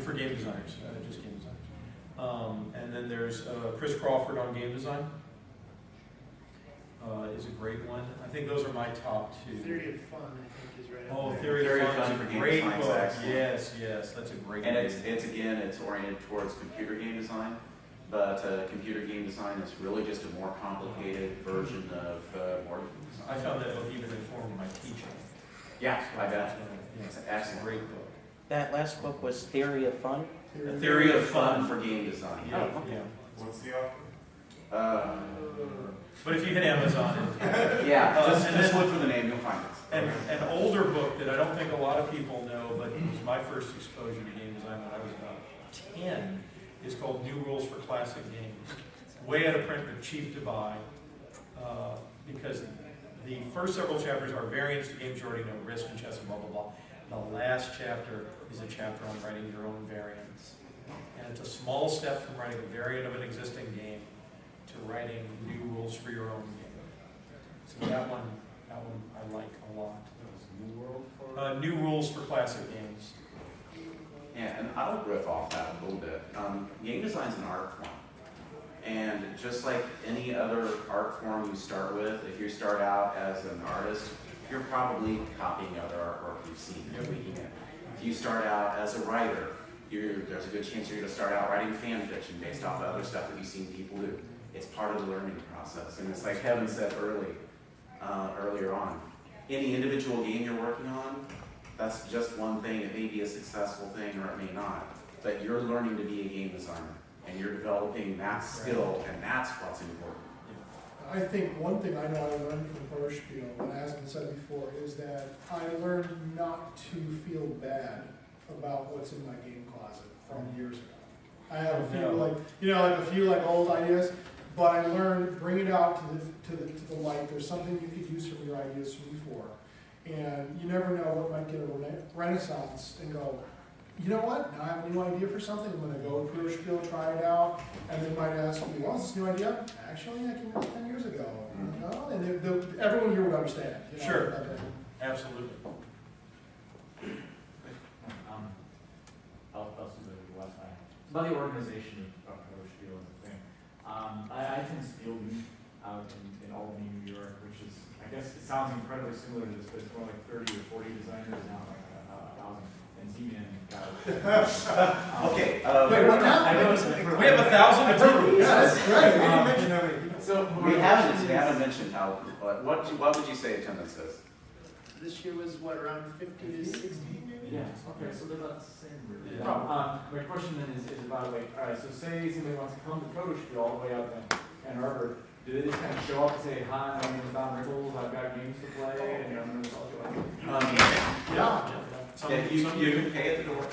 For game designers, just game designers. And then there's Chris Crawford on game design. Is a great one. I think those are my top two. Theory of Fun, I think, is right. Oh, Theory of Fun is for a game great design is book. excellent. Yes, that's a great book. And it's oriented towards computer game design, but computer game design is really just a more complicated version of board game design. I found that book even informed my teaching. Yeah, I bet. It's It's an an excellent. great book. That last book was Theory of Fun. The Theory of Fun for Game Design. Yeah. What's the author? But if you hit Amazon, just look for the name, you'll find it. and an older book that I don't think a lot of people know, but it was my first exposure to game design when I was about 10, is called New Rules for Classic Games. Way out of print, but cheap to buy, because the first several chapters are variants to games you already know, Risk and Chess and blah, blah, blah. The last chapter is a chapter on writing your own variants. And it's a small step from writing a variant of an existing game to writing new rules for your own game. So that one I like a lot. New Rules for Classic Games. Yeah, and I'll riff off that a little bit. Game design's an art form. And just like any other art form you start with, if you start out as an artist, you're probably copying other artwork you've seen and tweaking it. If you start out as a writer, there's a good chance you're going to start out writing fan fiction based off of other stuff that you've seen people do. It's part of the learning process. And it's like Kevin said earlier on, any individual game you're working on, that's just one thing. It may be a successful thing or it may not. But you're learning to be a game designer. And you're developing that skill, and that's what's important. I think one thing I know I learned from Protospiel, and it hasn't been said before, is that I learned not to feel bad about what's in my game closet from years ago. I have a few like old ideas, but I learned bring it out to the light. There's something you could use from your ideas from before, and you never know what might get a renaissance and go. You know what? Now I have a new idea for something. I'm going to go to Protospiel, try it out, and they might ask me, "What's this new idea?" Actually, I came up with 10 years ago. No, and everyone here would understand. You know, Sure. Absolutely. About the organization of Protospiel and the thing. I attend Spiel Week out in Albany, New York, which is, I guess it sounds incredibly similar to this, but it's more like 30 or 40 designers now, like 1,000. And Z-Man got it. Okay. Wait, what now? We have 1,000 attendees. Yeah, that's great. So We haven't mentioned how. What would you say attendance is? This year was what, around 50 to 60 maybe? Yeah, okay, so they're about the same really. Yeah. My question then is about like, alright, so say somebody wants to come to Protospiel all the way out to Ann Arbor, do they just kind of show up and say, "Hi, my name is Don Rickles, I've got games to play," and I'm going to tell you Yeah. You can pay at the door.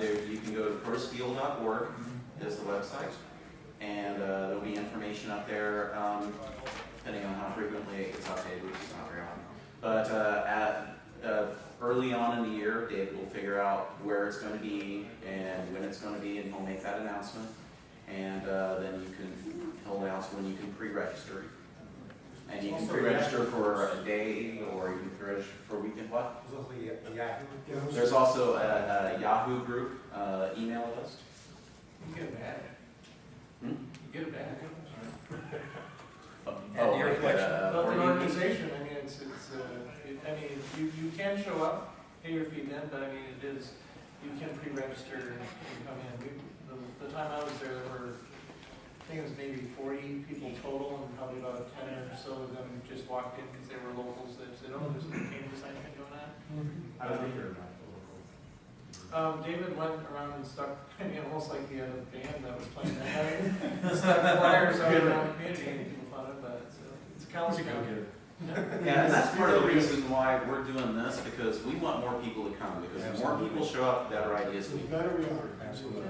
You can go to protospiel.org is the website, and there'll be information up there, depending on how frequently it gets updated, which is not very often. But early on in the year, David will figure out where it's going to be and when it's going to be, and he'll make that announcement. And then he'll announce when you can pre-register. And you can pre-register for a day, or you can pre-register for a weekend. What? There's also a Yahoo group email list. You get a badge. Hmm? You get a badge. Oh, Your like collection. a But the board game? organization, I mean, you can show up, pay your fee then, but I mean, you can pre-register and come in. The time I was there were, I think it was maybe 40 people total, and probably about 10 or so of them just walked in because they were locals that said, "Oh, there's a game design thing going on." How did they hear about the local? David went around and stuck, I mean, almost like he had a band that was playing that. Stuck flyers out around the community and people found it, but it's a college town. Yeah, and that's part of the reason why we're doing this, because we want more people to come, because the more people show up, the better ideas we The get. better we are. Absolutely.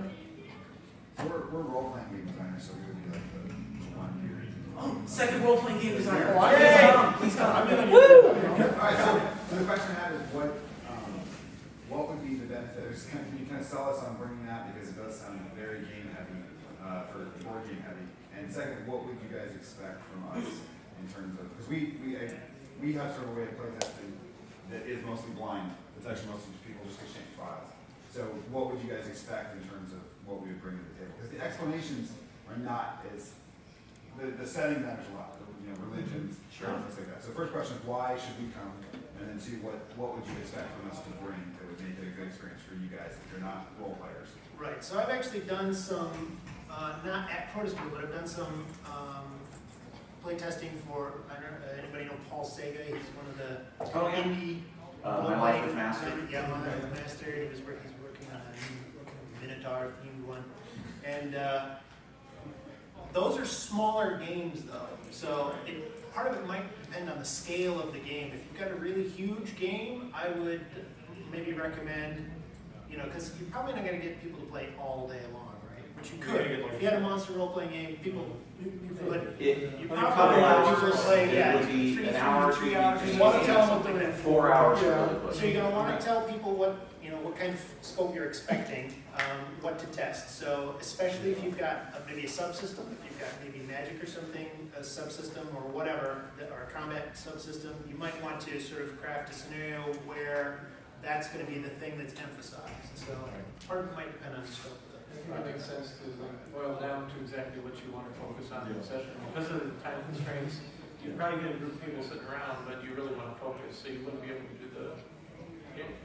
We're role-playing game designers, so we would be like the one here. Oh, second role-playing game designer. Oh, Please come. I'm in. Alright, so the question I have is what would be the benefit, or can you kind of sell us on bringing that, because it does sound very game heavy, for board game heavy. And second, what would you guys expect from us in terms of, because we have sort of a way of playtesting that is mostly blind, it's actually mostly just people just exchange files. So what would you guys expect in terms of what we would bring to the table? Because the explanations are not as, the setting matters a lot, religions, things like that. So first question is, why should we come? And then two, what would you expect from us to bring that would make it a good experience for you guys if you're not role players? Right, so I've actually done some, not at Protospiel, but I've done some playtesting for, I don't know, anybody know Paul Sega? He's one of the indie. My Life with Master. Yeah, My Life with Master. He's working on a Minotaur themed one. And those are smaller games though. So part of it might depend on the scale of the game. If you've got a really huge game, I would maybe recommend, because you're probably not going to get people to play all day long, right? But you could. If you had a monster role-playing game, people, you probably want people to play, It would be an hour, 3 hours. You want to tell them what they're in for. 4 hours. Yeah. So you're going to want to tell people what kind of scope you're expecting, what to test. So especially if you've got maybe a subsystem, if you've got maybe magic or something, a subsystem or whatever, or a combat subsystem, you might want to sort of craft a scenario where that's going to be the thing that's emphasized. So part of it might depend on the scope of it. I think it makes sense to boil down to exactly what you want to focus on in the session. Because of the time constraints, you probably get a group of people sitting around, but you really want to focus, so you wouldn't be able to do the.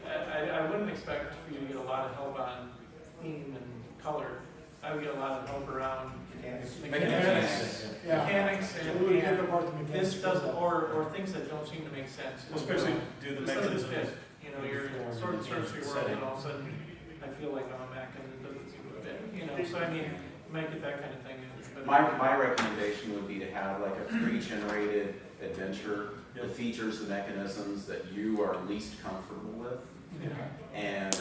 I wouldn't expect for you to get a lot of help on theme and color, I would get a lot of help around Mechanics. Yeah. mechanics We would pick and apart the mechanics. this doesn't, or things that don't seem to make sense. Especially do the This doesn't mechanisms. fit. You know, you're in sort of search your world, Setting. and all of a sudden, I feel like I'm a Mac and it doesn't seem to fit. You know, so I mean, make it that kind of thing. But My recommendation would be to have like a pre-generated adventure, the Yep. features, the mechanisms that you are least comfortable with, yeah. and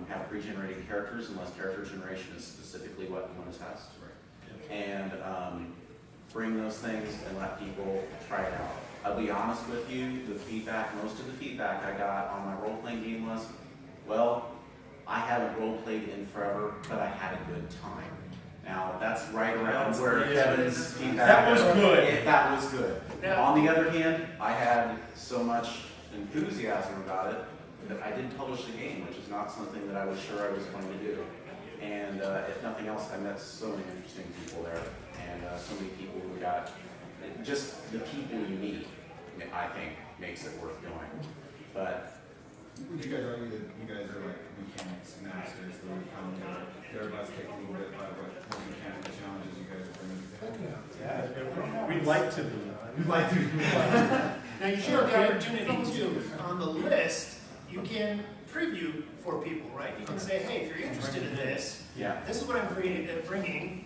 have pre-generated characters unless character generation is specifically what you want to test. And bring those things and let people try it out. I'll be honest with you, most of the feedback I got on my role-playing game was, well, I haven't role-played in forever, but I had a good time. Now, that's right around where Kevin's feedback. That was good. That was good. Now- On the other hand, I had so much enthusiasm about it that I didn't publish the game, which is not something that I was sure I was going to do. And if nothing else, I met so many interesting people there, and so many people who got, just the people you meet, I think, makes it worth going. But Would you guys argue that you guys are like mechanics masters, that would come together, their butts kicked a little bit by what mechanical challenges you guys are bringing together? Yeah, we'd like to be. We'd like to. Now, you should have the opportunity to, on the list, you can preview for people, right? You can say, hey, if you're interested in this, yeah, this is what I'm bringing,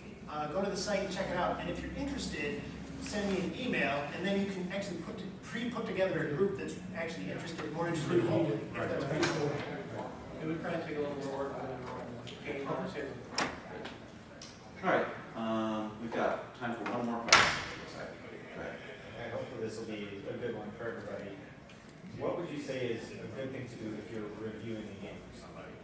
go to the site and check it out, and if you're interested, send me an email, and then you can actually pre-put together a group that's actually more interested in all of it. Right. That's pretty cool. It would probably take a little more work than game conversation. all right. We've got time for one more question. Looks like. Go ahead. Okay, hopefully this will be a good one for everybody. What would you say is a good thing to do if you're reviewing a game for somebody?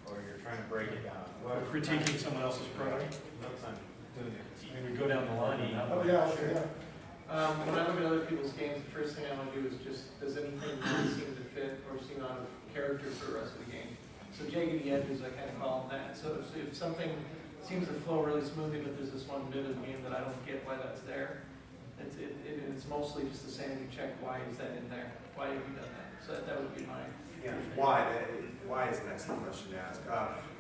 Or you're trying to break it down? Or critiquing someone else's product. Notice I'm doing a critique. I mean, we go down the line. Oh, yeah, sure, yeah. When I look at other people's games, the first thing I want to do is just, does anything really seem to fit or seem out of character for the rest of the game? So jaggedy edges, I kind of call them that. So if something seems to flow really smoothly, but there's this one bit of the game that I don't get why that's there, it's mostly just the same. You check, why is that in there? Why have you done that? So that would be my. Yeah, why is an excellent question to ask.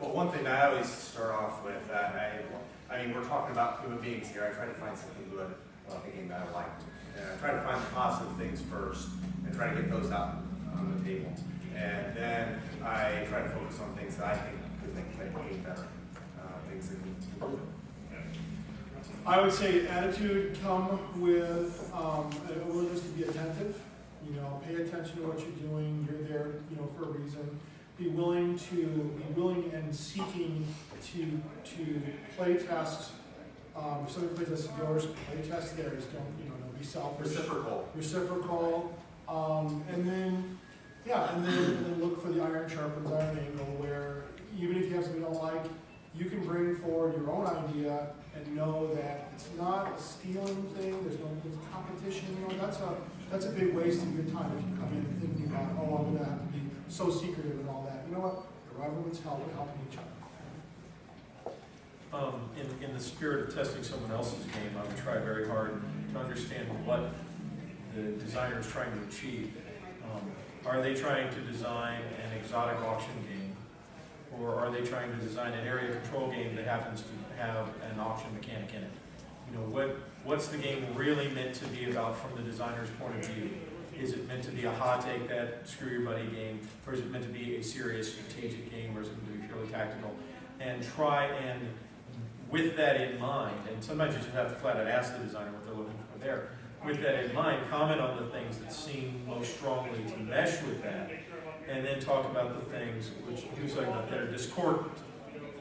Well, one thing I always start off with, I mean, we're talking about human beings here. I try to find something good about the game that I liked. And I try to find the positive things first and try to get those out on the table. And then I try to focus on things that I think could make the game better, things that can improve it. I would say attitude come with a willingness to be attentive. You know, pay attention to what you're doing. You're there, you know, for a reason. Be willing and seeking to play tests. If somebody plays tests yours, play tests theirs. Don't be selfish. Reciprocal. And then look for the iron sharpens iron angle, where even if you have something you don't like, you can bring forward your own idea and know that it's not a stealing thing. There's competition. You know, that's a big waste of your time if you come in thinking about, oh, I'm going to have to be so secretive and all that. You know what? Everyone's helping each other. In the spirit of testing someone else's game, I would try very hard to understand what the designer is trying to achieve. Are they trying to design an exotic auction game? Or are they trying to design an area control game that happens to have an auction mechanic in it? You know, what's the game really meant to be about from the designer's point of view? Is it meant to be a hot take that screw your buddy game, or is it meant to be a serious strategic game, or is it meant to be purely tactical? And try and, with that in mind, and sometimes you just have to flat out ask the designer what they're looking for there. With that in mind, comment on the things that seem most strongly to mesh with that, and then talk about the things which he was talking about that are discordant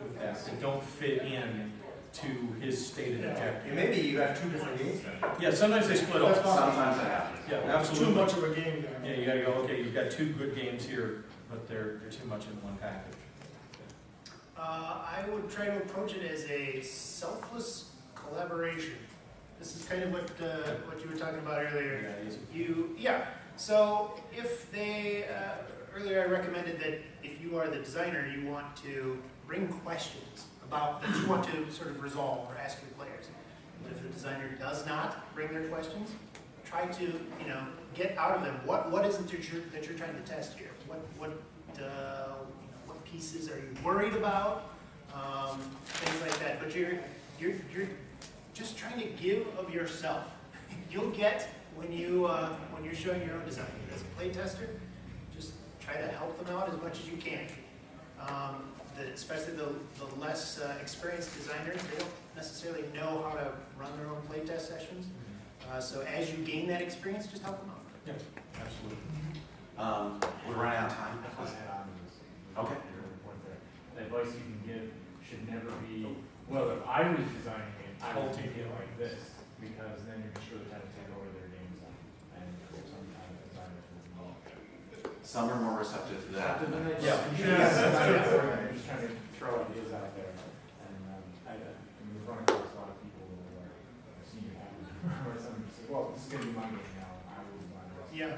with that don't fit in to his stated objective. And maybe you have two different games then. Yeah, sometimes they split off. Sometimes that happens. Yeah, That's absolutely. too much of a game there. Yeah, you gotta go, okay, you've got two good games here, but they're too much in one package. I would try to approach it as a selfless collaboration. This is kind of what you were talking about earlier. So if they, earlier I recommended that if you are the designer, you want to bring questions about that you want to sort of resolve or ask your players. But if the designer does not bring their questions, try to get out of them what is it that you're trying to test here? What pieces are you worried about? things like that. But you're just trying to give of yourself. You'll get when you're showing your own design. As a playtester, just try to help them out as much as you can. Especially the less experienced designers, they don't necessarily know how to run their own playtest sessions. So as you gain that experience, just help them out. Yeah, absolutely. We're running out of time. Okay. The advice you can give should never be, well, if I was designing it, I would take it like this, because then you're sure to have to take over their game design. And sometimes designers will involve. Some are more receptive to that. Yeah. I'm just trying to throw ideas out there. And I mean, we've run across a lot of people who are senior hackers, or someone who says, well, this is going to be my game now, I will design the rest. Yeah,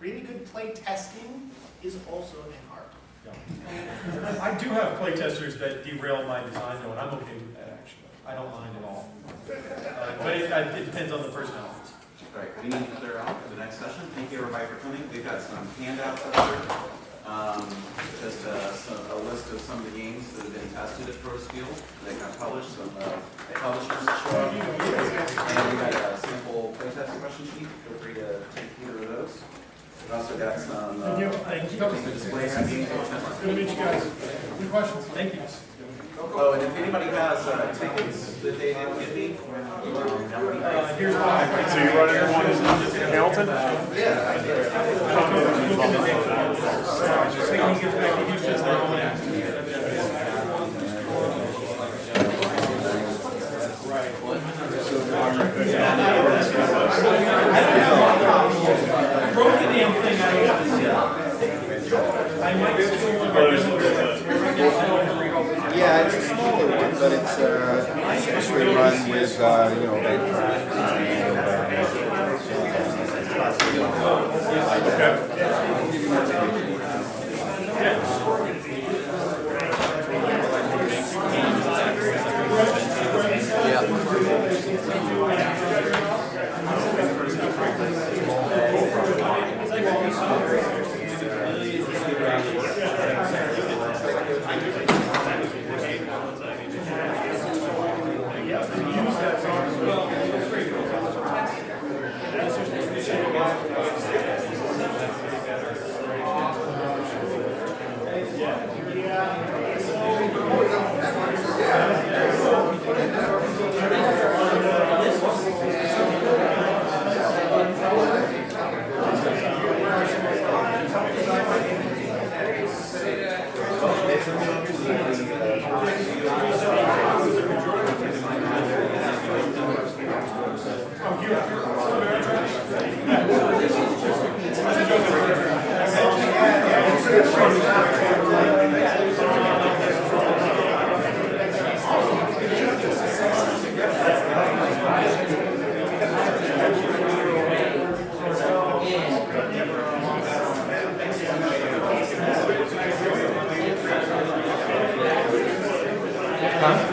really good play testing is also an art. Yeah. I do have playtesters that derail my design, though, and I'm okay with that, actually. I don't mind at all. But it depends on the personalities. Right, we need to clear out for the next session. Thank you everybody for coming. We've got some handouts up here. Just a list of some of the games that have been tested at Protospiel. They got published, some publishers that show up. And we got a sample playtest question sheet. Feel free to take either of those. We've also got some display some games. Good to meet you guys. Good questions. Thank you. Oh, and if anybody has tickets that they didn't get me, that would be great. Here's So you run into one in Hamilton? Yeah, I did. Broke the damn thing I might yeah, it's a smaller one, but it's usually run with, Huh?